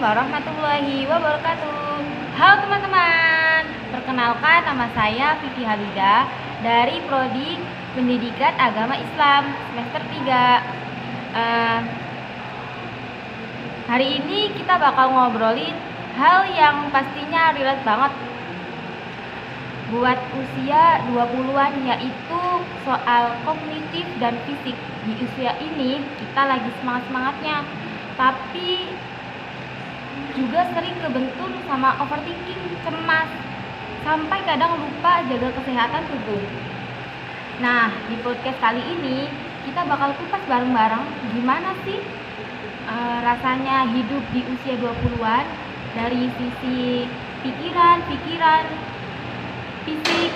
warahmatullahi wabarakatuh. Halo teman-teman, perkenalkan nama saya Vivi Halida dari Prodi Pendidikan Agama Islam semester 3. Hari ini kita bakal ngobrolin hal yang pastinya relate banget buat usia 20-an, yaitu soal kognitif dan fisik. Di usia ini kita lagi semangat-semangatnya, tapi juga sering kebentur sama overthinking, cemas, sampai kadang lupa jaga kesehatan tubuh. Nah, di podcast kali ini kita bakal kupas bareng-bareng gimana sih rasanya hidup di usia 20-an dari sisi pikiran, fisik,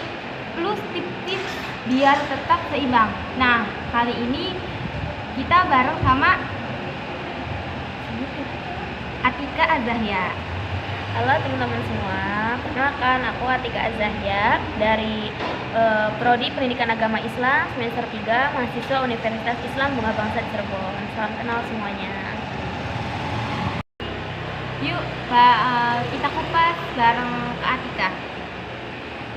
plus tips-tips biar tetap seimbang. Nah, kali ini kita bareng sama Atika Azahya. Halo teman-teman semua, perkenalkan aku Atika Azahya dari Prodi Pendidikan Agama Islam semester 3, mahasiswa Universitas Islam Bunga Bangsa di Cirebon. Salam kenal semuanya. Yuk, kita kupas bareng ke Atika.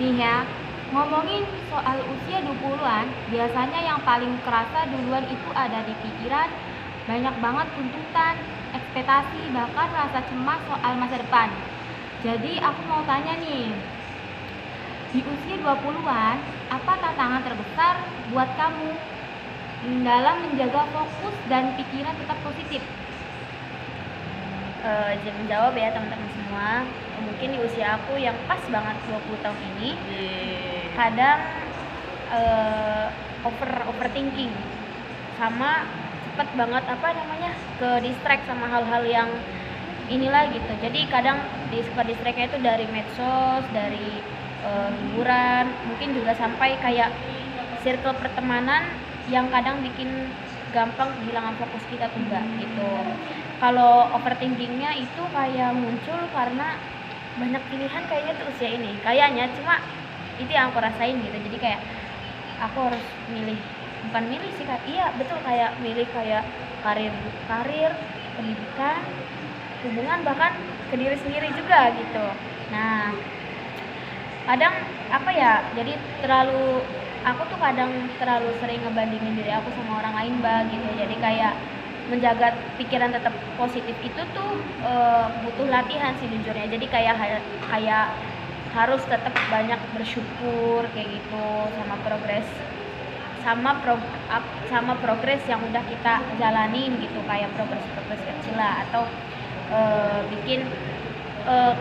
Nih ya, ngomongin soal usia 20-an, biasanya yang paling kerasa duluan itu ada di pikiran. Banyak banget tuntutan, ekspektasi, bahkan rasa cemas soal masa depan. Jadi aku mau tanya nih, di usia 20-an, apa tantangan terbesar buat kamu dalam menjaga fokus dan pikiran tetap positif? Izin menjawab ya teman-teman semua. Mungkin di usia aku yang pas banget 20 tahun ini, kadang overthinking sama cepet banget ke distract sama hal-hal yang inilah gitu. Jadi kadang suka distractnya itu dari medsos, dari hiburan, mungkin juga sampai kayak circle pertemanan yang kadang bikin gampang kehilangan fokus kita tuh enggak gitu. Kalau overthinkingnya itu kayak muncul karena banyak pilihan kayaknya tuh usia ini, kayaknya, cuma itu yang aku rasain gitu. Jadi kayak aku harus bukan milih sih, iya betul, kayak milih kayak karir, pendidikan, hubungan, bahkan ke diri sendiri juga gitu. Nah, kadang jadi aku tuh kadang terlalu sering ngebandingin diri aku sama orang lain gitu. Jadi kayak menjaga pikiran tetap positif itu tuh butuh latihan sih jujurnya. Jadi kayak harus tetap banyak bersyukur kayak gitu sama progres yang udah kita jalanin gitu, kayak progres kecil lah, atau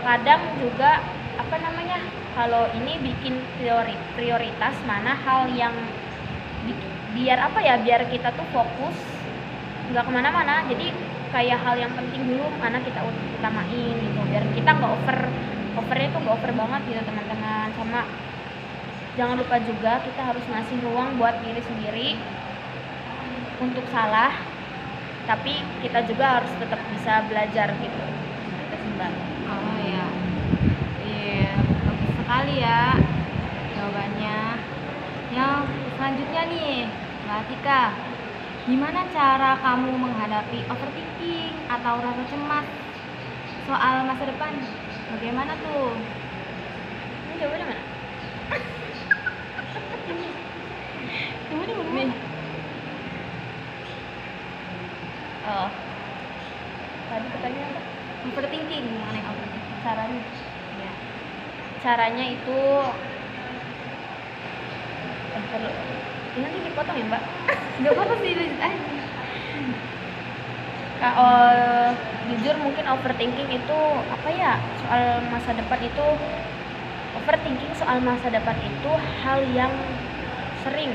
kadang juga kalau ini bikin prioritas mana hal yang biar kita tuh fokus nggak kemana-mana. Jadi kayak hal yang penting dulu mana kita utamain gitu, biar kita nggak overnya tuh nggak over banget gitu teman-teman. Sama jangan lupa juga kita harus ngasih ruang buat diri sendiri untuk salah, tapi kita juga harus tetap bisa belajar gitu. Itu sih Mbak. Oh ya, iya, bagus sekali ya jawabannya. Yang selanjutnya nih, Mbak Atika, gimana cara kamu menghadapi overthinking atau rasa cemas soal masa depan? Bagaimana tuh? Ini jawabannya mana? Nih. Oh, tadi pertanyaan apa? Overthinking, mengenai overthinking. Caranya? Ya. Caranya itu perlu ini nanti dipotong ya Mbak. Gak apa-apa sih, lanjut aja. Jujur mungkin overthinking itu soal masa depan itu, overthinking soal masa depan itu hal yang sering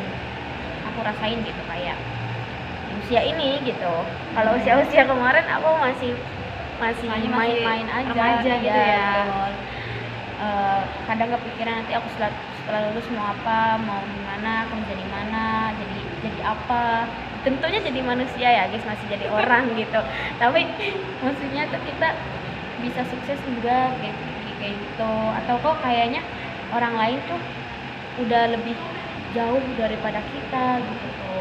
aku rasain gitu, kayak di usia ini gitu. Kalau usia kemarin aku masih main-main aja remaja gitu ya. betul. Kadang kepikiran nanti aku setelah lulus mau apa, mau gimana, kerja di mana, jadi apa. Tentunya jadi manusia ya guys, masih jadi orang gitu. Tapi maksudnya tuh kita bisa sukses juga kayak gitu, atau kok kayaknya orang lain tuh udah lebih jauh daripada kita gitu.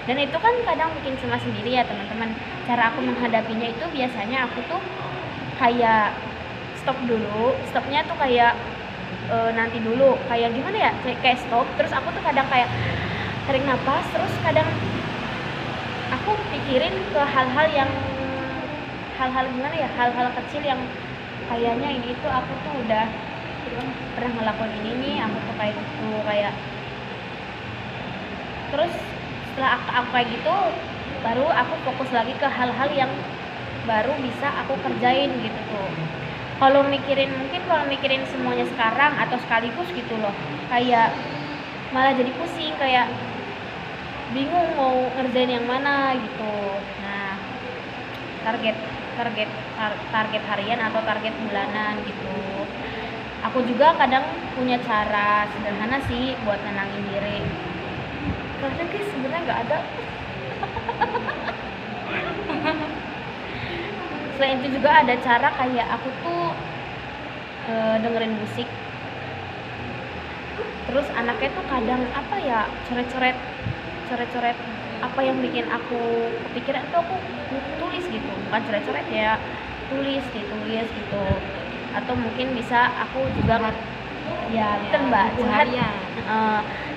Dan itu kan kadang bikin cemas sendiri ya teman-teman. Cara aku menghadapinya itu biasanya aku tuh kayak stop dulu, stopnya tuh kayak nanti dulu, kayak gimana ya, kayak stop, terus aku tuh kadang kayak tarik napas, terus kadang aku pikirin ke hal-hal gimana ya, hal-hal kecil yang kayaknya ini tuh aku tuh udah pernah ngelakuin ini nih, aku tuh kayak gitu, kayak terus setelah aku kayak gitu baru aku fokus lagi ke hal-hal yang baru bisa aku kerjain gitu tuh. Kalau mikirin semuanya sekarang atau sekaligus gitu loh, kayak malah jadi pusing, kayak bingung mau ngerjain yang mana gitu. Nah, target harian atau target bulanan gitu. Aku juga kadang punya cara sederhana sih buat nenangin diri. Karena guys sebenarnya nggak ada. Selain itu juga ada cara kayak aku tuh dengerin musik. Terus anaknya tuh kadang apa ya, coret-coret apa yang bikin aku kepikiran tuh aku tulis gitu, bukan coret-coret ya, ditulis gitu. Atau mungkin bisa aku juga ya betul mbak, curhat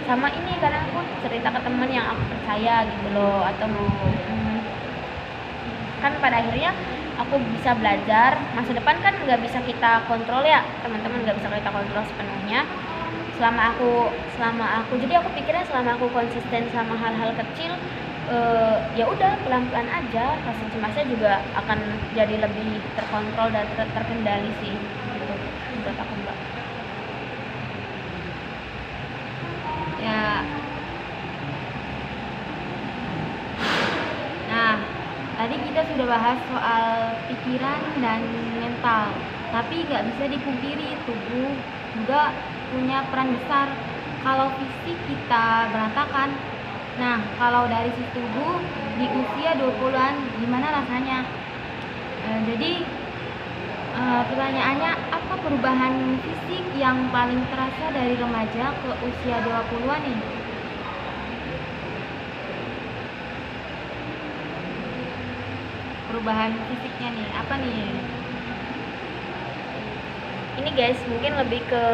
sama ini, kadang aku cerita ke teman yang aku percaya gitu loh, atau kan pada akhirnya aku bisa belajar. Masa depan kan nggak bisa kita kontrol ya teman-teman, nggak bisa kita kontrol sepenuhnya. Selama aku jadi aku pikirnya selama aku konsisten sama hal-hal kecil, ya udah pelan-pelan aja, rasa cemasnya juga akan jadi lebih terkontrol dan terkendali sih gitu menurut aku mbak. Ya. Nah, tadi kita sudah bahas soal pikiran dan mental, tapi nggak bisa dipungkiri tubuh juga punya peran besar. Kalau fisik kita berantakan, nah kalau dari sisi tubuh di usia 20-an gimana rasanya? Jadi pertanyaannya, apa perubahan fisik yang paling terasa dari remaja ke usia 20-an nih? Perubahan fisiknya nih, apa nih? Ini guys mungkin lebih ke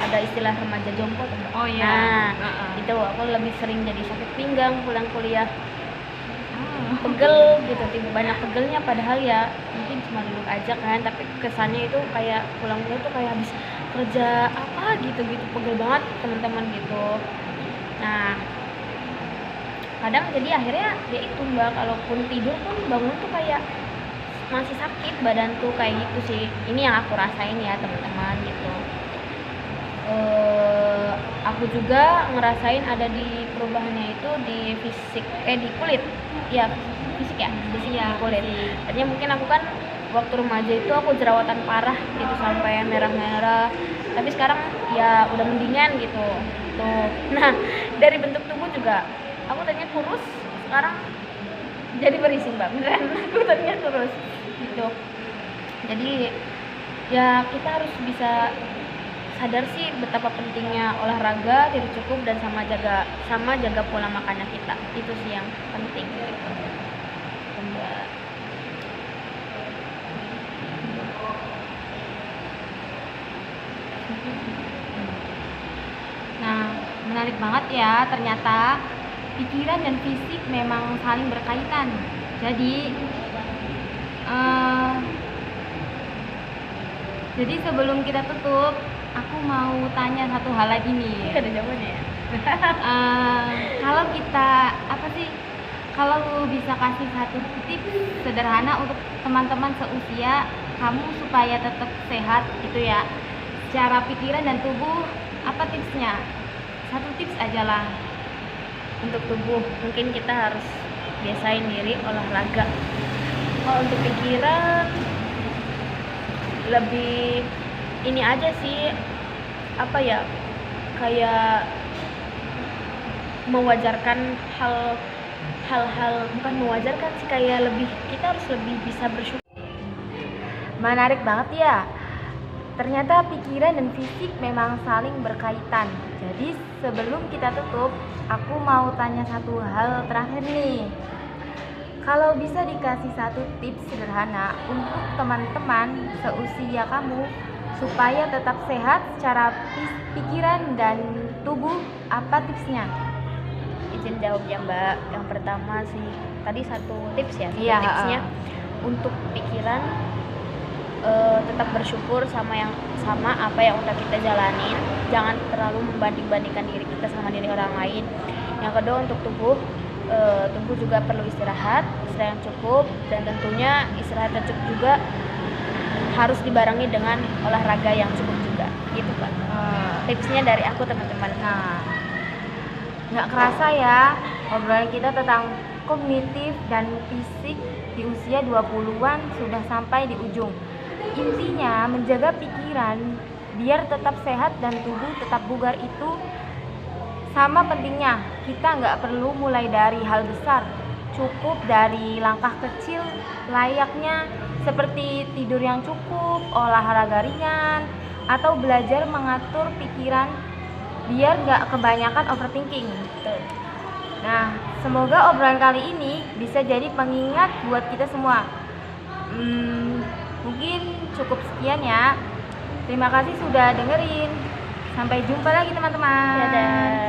ada istilah remaja jompo tuh. Oh iya. Nah, itu aku lebih sering jadi sakit pinggang pulang kuliah. Pegel gitu, tiba banyak pegelnya, padahal ya mungkin cuma duduk aja kan, tapi kesannya itu kayak pulang kuliah tuh kayak habis kerja apa gitu, pegel banget teman-teman gitu. Nah, kadang jadi akhirnya ya itu mbak, kalaupun tidur pun bangun tuh kayak masih sakit badan tuh, kayak gitu sih. Ini yang aku rasain ya teman-teman gitu. Aku juga ngerasain ada di perubahannya itu di fisik, di kulit ya, fisik di kulit. Tadinya mungkin aku kan waktu remaja itu aku jerawatan parah gitu sampai merah-merah, tapi sekarang ya udah mendingan gitu tuh. Nah, dari bentuk tubuh juga aku tadinya kurus, sekarang jadi berisi mbak, beneran aku tadinya kurus gitu. Jadi ya kita harus bisa sadar sih betapa pentingnya olahraga, tidur cukup, dan sama jaga pola makannya kita. Itu sih yang penting gitu. Nah, menarik banget ya, ternyata pikiran dan fisik memang saling berkaitan. Jadi sebelum kita tutup, aku mau tanya satu hal lagi nih. Ada jawabannya ya? Kalau kita kalau bisa kasih satu tips sederhana untuk teman-teman seusia kamu supaya tetap sehat gitu ya, secara pikiran dan tubuh, apa tipsnya? Satu tips aja lah. Untuk tubuh mungkin kita harus biasain diri olahraga. Kalau untuk pikiran lebih ini aja sih, apa ya, kayak mewajarkan hal-hal, bukan mewajarkan sih, kayak kita harus lebih bisa bersyukur. Menarik banget ya, ternyata pikiran dan fisik memang saling berkaitan. Jadi sebelum kita tutup, aku mau tanya satu hal terakhir nih. Kalau bisa dikasih satu tips sederhana untuk teman-teman seusia kamu supaya tetap sehat secara pikiran dan tubuh, apa tipsnya? Izin jawab ya Mbak. Yang pertama sih tadi satu tips ya, satu Iya, tipsnya untuk pikiran tetap bersyukur sama apa yang udah kita jalanin, jangan terlalu membanding-bandingkan diri kita sama diri orang lain. Yang kedua untuk tubuh juga perlu istirahat yang cukup, dan tentunya istirahat yang cukup juga harus dibarengi dengan olahraga yang cukup juga, gitu Pak. Tipsnya dari aku teman-teman. Nah, nggak kerasa ya obrolan kita tentang kognitif dan fisik di usia 20-an sudah sampai di ujung. Intinya menjaga pikiran biar tetap sehat dan tubuh tetap bugar itu sama pentingnya. Kita nggak perlu mulai dari hal besar, cukup dari langkah kecil layaknya seperti tidur yang cukup, olahraga ringan, atau belajar mengatur pikiran biar nggak kebanyakan overthinking. Nah, semoga obrolan kali ini bisa jadi pengingat buat kita semua. Mungkin cukup sekian ya. Terima kasih sudah dengerin. Sampai jumpa lagi teman-teman. Dadah.